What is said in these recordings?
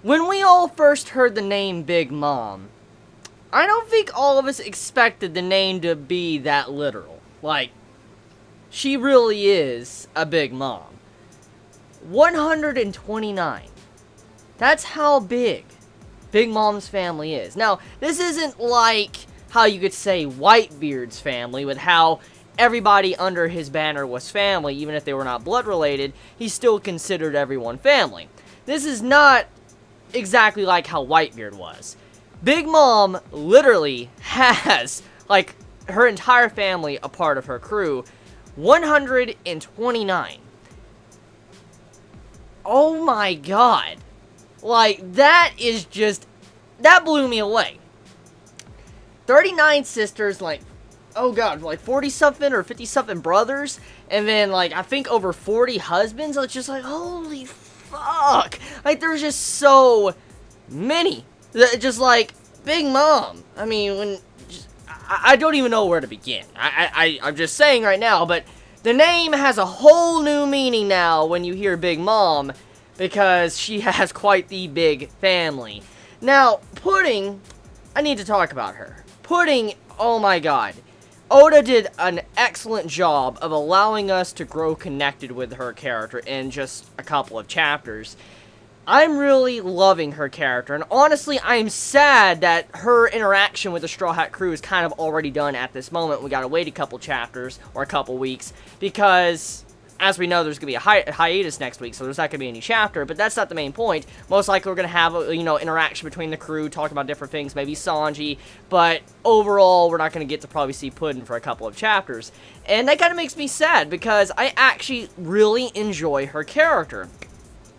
When we all first heard the name Big Mom, I don't think all of us expected the name to be that literal. Like, she really is a big mom. 129. That's how big Big Mom's family is. Now, this isn't like how you could say Whitebeard's family, with how everybody under his banner was family, even if they were not blood related, he still considered everyone family. This is not exactly like how Whitebeard was. Big Mom literally has, like, her entire family a part of her crew. 129. Oh my god. Like, that is just, that blew me away. 39 sisters, like, oh god, like 40-something or 50-something brothers, and then, like, I think over 40 husbands. It's just like, holy fuck. Like, there's just so many. Just like, Big Mom. I mean, when, I don't even know where to begin. I'm just saying right now, but the name has a whole new meaning now when you hear Big Mom, because she has quite the big family. Now, Pudding, I need to talk about her. Pudding, oh my god. Oda did an excellent job of allowing us to grow connected with her character in just a couple of chapters. I'm really loving her character, and honestly, I'm sad that her interaction with the Straw Hat crew is kind of already done at this moment. We gotta wait a couple chapters, or a couple weeks, because, as we know, there's gonna be a hiatus next week, so there's not gonna be any chapter, but that's not the main point. Most likely we're gonna have a, interaction between the crew, talking about different things, maybe Sanji, but overall, we're not gonna get to probably see Puddin' for a couple of chapters. And that kind of makes me sad, because I actually really enjoy her character.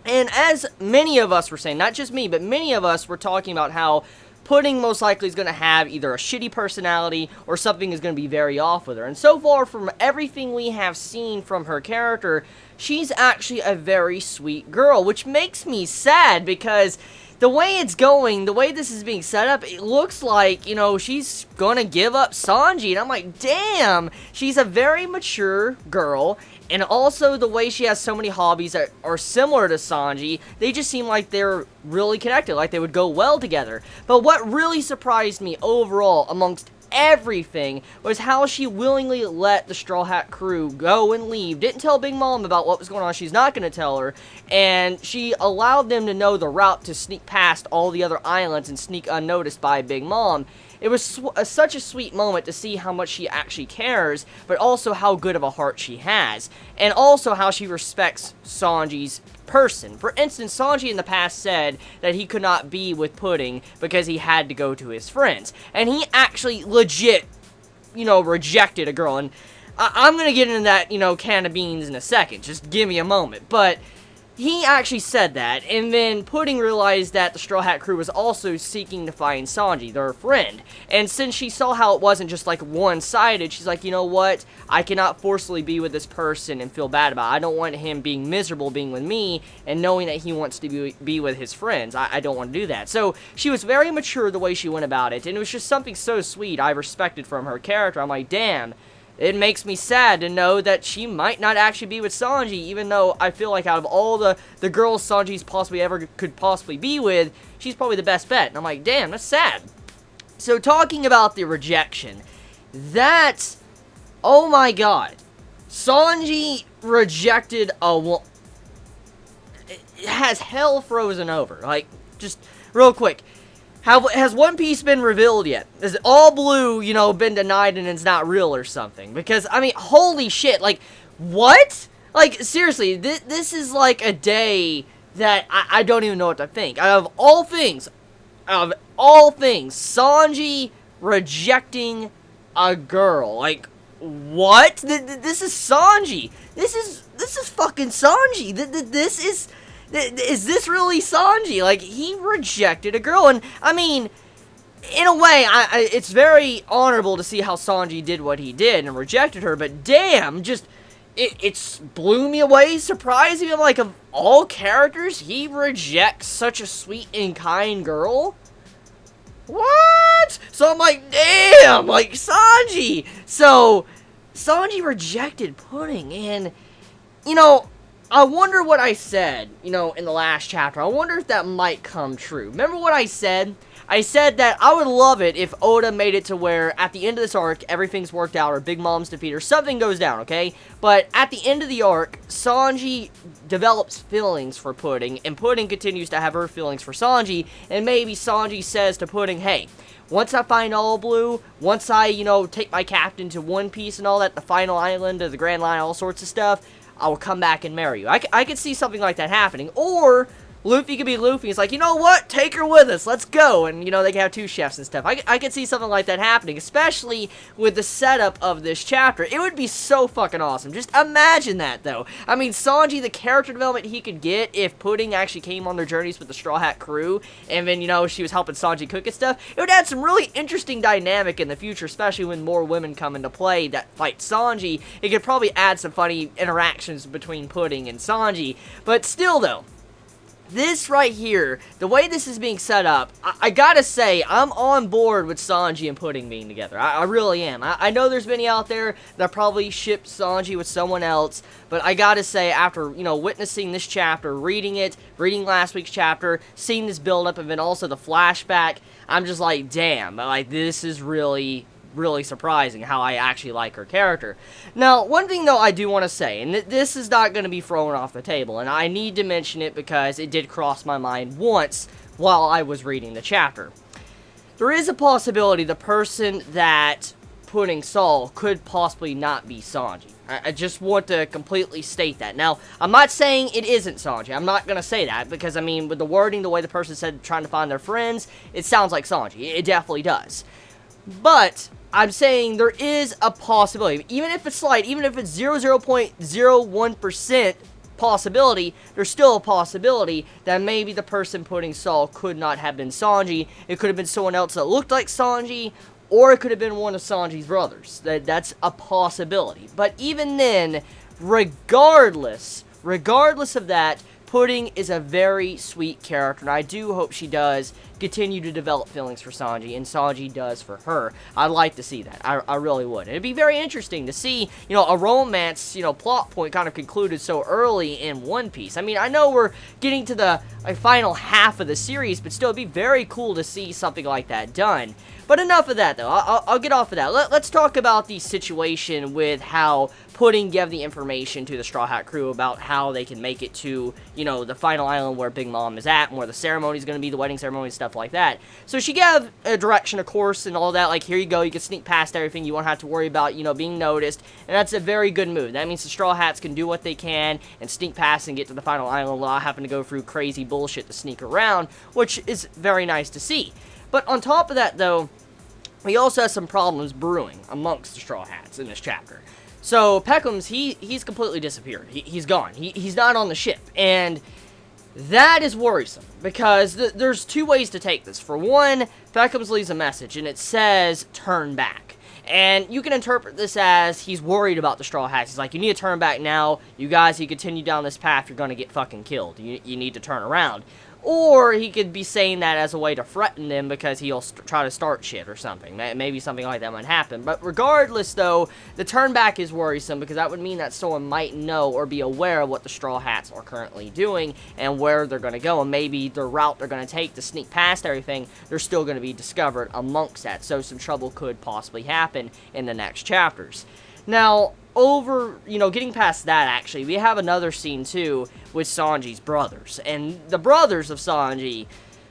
And as many of us were saying, not just me, but many of us were talking about how Pudding most likely is going to have either a shitty personality or something is going to be very off with her. And so far, from everything we have seen from her character, she's actually a very sweet girl, which makes me sad, because the way it's going, the way this is being set up, it looks like, she's gonna give up Sanji, and I'm like, damn, she's a very mature girl, and also the way she has so many hobbies that are similar to Sanji, they just seem like they're really connected, like they would go well together. But what really surprised me overall, amongst everything, was how she willingly let the Straw Hat crew go and leave. Didn't tell Big Mom about what was going on. She's not going to tell her. And she allowed them to know the route to sneak past all the other islands and sneak unnoticed by Big Mom. It was such a sweet moment to see how much she actually cares, but also how good of a heart she has. And also how she respects Sanji's person. For instance, Sanji in the past said that he could not be with Pudding because he had to go to his friends. And he actually legit, rejected a girl. And I'm going to get into that, can of beans in a second. Just give me a moment. But he actually said that, and then Pudding realized that the Straw Hat crew was also seeking to find Sanji, their friend. And since she saw how it wasn't just like one-sided, she's like, you know what? I cannot forcibly be with this person and feel bad about it. I don't want him being miserable being with me and knowing that he wants to be with his friends. I don't want to do that. So she was very mature the way she went about it, and it was just something so sweet I respected from her character. I'm like, damn. It makes me sad to know that she might not actually be with Sanji, even though I feel like out of all the girls Sanji's could possibly be with, she's probably the best bet. And I'm like, damn, that's sad. So talking about the rejection, that's, oh my god, Sanji rejected a woman. It has hell frozen over. Like, just real quick. Has One Piece been revealed yet? Is All Blue, been denied and it's not real or something? Because, I mean, holy shit, like, what? Like, seriously, this is like a day that I don't even know what to think. Out of all things, Sanji rejecting a girl. Like, what? This is Sanji. This is fucking Sanji. Is this really Sanji? Like, he rejected a girl, and, I mean, in a way, it's very honorable to see how Sanji did what he did and rejected her, but damn, it blew me away, surprised me. I'm like, of all characters, he rejects such a sweet and kind girl? What? So I'm like, damn, like, Sanji! So, Sanji rejected Pudding, and, I wonder what I said, you know, in the last chapter. I wonder if that might come true. Remember what I said? I said that I would love it if Oda made it to where, at the end of this arc, everything's worked out, or Big Mom's defeated, or something goes down, okay? But at the end of the arc, Sanji develops feelings for Pudding, and Pudding continues to have her feelings for Sanji, and maybe Sanji says to Pudding, hey, once I find All Blue, once I, you know, take my captain to One Piece and all that, the final island, of the Grand Line, all sorts of stuff, I will come back and marry you. I could see something like that happening. Or Luffy could be Luffy. He's like, you know what? Take her with us. Let's go. And, you know, they can have two chefs and stuff. I could see something like that happening, especially with the setup of this chapter. It would be so fucking awesome. Just imagine that, though. I mean, Sanji, the character development he could get if Pudding actually came on their journeys with the Straw Hat crew, and then, you know, she was helping Sanji cook and stuff, it would add some really interesting dynamic in the future, especially when more women come into play that fight Sanji. It could probably add some funny interactions between Pudding and Sanji. But still, though, this right here, the way this is being set up, I gotta say, I'm on board with Sanji and Pudding being together. I really am. I know there's many out there that probably ship Sanji with someone else, but I gotta say, after, you know, witnessing this chapter, reading it, reading last week's chapter, seeing this build up, and then also the flashback, I'm just like, damn, like, this is really surprising how I actually like her character. Now, one thing though I do want to say, and this is not going to be thrown off the table, and I need to mention it because it did cross my mind once while I was reading the chapter. There is a possibility the person that Pudding saw could possibly not be Sanji. I just want to completely state that. Now, I'm not saying it isn't Sanji. I'm not going to say that because, I mean, with the wording, the way the person said trying to find their friends, it sounds like Sanji. It definitely does. But I'm saying there is a possibility, even if it's slight, even if it's 0.01% possibility, there's still a possibility that maybe the person Pudding saw could not have been Sanji. It could have been someone else that looked like Sanji, or it could have been one of Sanji's brothers. That's a possibility. But even then, regardless of that, Pudding is a very sweet character, and I do hope she does continue to develop feelings for Sanji, and Sanji does for her. I'd like to see that. I really would. It'd be very interesting to see, you know, a romance, you know, plot point kind of concluded so early in One Piece. I mean, I know we're getting to the final half of the series, but still, it'd be very cool to see something like that done. But enough of that, though. I'll get off of that. Let's talk about the situation with how Pudding gave the information to the Straw Hat crew about how they can make it to, you know, the final island where Big Mom is at, and where the ceremony is going to be, the wedding ceremony, stuff like that. So she gave a direction, a course, and all that, like, here you go, you can sneak past everything, you won't have to worry about, you know, being noticed, and that's a very good move. That means the Straw Hats can do what they can, and sneak past and get to the final island without having to go through crazy bullshit to sneak around, which is very nice to see. But on top of that, though, we also have some problems brewing amongst the Straw Hats in this chapter. So, Peckham's, he's completely disappeared. He's gone. He's not on the ship. And that is worrisome, because there's two ways to take this. For one, Peckham's leaves a message, and it says, turn back. And you can interpret this as he's worried about the Straw Hats. He's like, you need to turn back now. You guys, you continue down this path, you're going to get fucking killed. You need to turn around. Or he could be saying that as a way to threaten them because he'll try to start shit or something. Maybe something like that might happen. But regardless, though, the turn back is worrisome because that would mean that someone might know or be aware of what the Straw Hats are currently doing and where they're going to go. And maybe the route they're going to take to sneak past everything, they're still going to be discovered amongst that. So some trouble could possibly happen in the next chapters. Now, getting past that, actually, we have another scene, too, with Sanji's brothers. And the brothers of Sanji,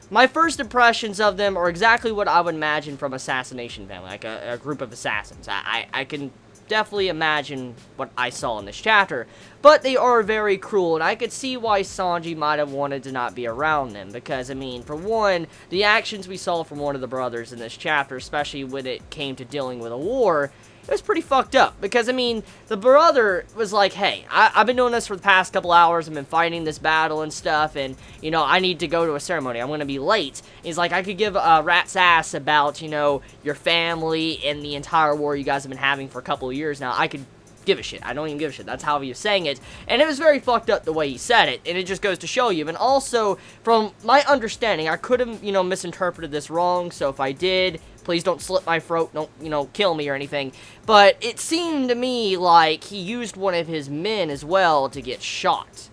my first impressions of them are exactly what I would imagine from Assassination Family, like a group of assassins. I can definitely imagine what I saw in this chapter, but they are very cruel, and I could see why Sanji might have wanted to not be around them, because, I mean, for one, the actions we saw from one of the brothers in this chapter, especially when it came to dealing with a war, it was pretty fucked up, because, I mean, the brother was like, hey, I've been doing this for the past couple hours, I've been fighting this battle and stuff, and, you know, I need to go to a ceremony, I'm gonna be late. He's like, I could give a rat's ass about, you know, your family and the entire war you guys have been having for a couple of years now. I could give a shit. I don't even give a shit. That's how he was saying it. And it was very fucked up the way he said it. And it just goes to show you. And also, from my understanding, I could have, you know, misinterpreted this wrong. So if I did, Please don't slit my throat, don't, you know, kill me or anything. But it seemed to me like he used one of his men as well to get shot.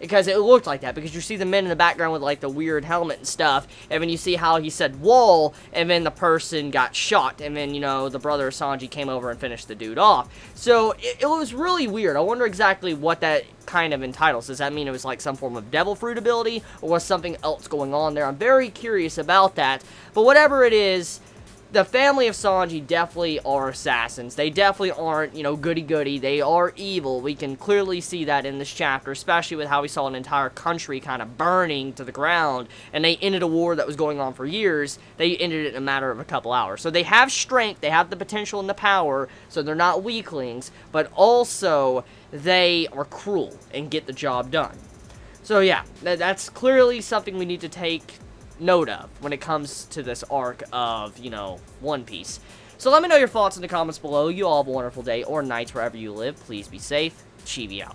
Because it looked like that, because you see the men in the background with, like, the weird helmet and stuff, and then you see how he said wall, and then the person got shot, and then, you know, the brother of Sanji came over and finished the dude off. So, it was really weird. I wonder exactly what that kind of entitles. Does that mean it was, like, some form of devil fruit ability, or was something else going on there? I'm very curious about that, but whatever it is, the family of Sanji definitely are assassins. They definitely aren't, you know, goody-goody. They are evil. We can clearly see that in this chapter, especially with how we saw an entire country kind of burning to the ground, and they ended a war that was going on for years. They ended it in a matter of a couple hours. So they have strength, they have the potential and the power, so they're not weaklings, but also they are cruel and get the job done. So yeah, that's clearly something we need to take note of when it comes to this arc of, you know, One Piece. So let me know your thoughts in the comments below. You all have a wonderful day or night wherever you live. Please be safe. Chibi out.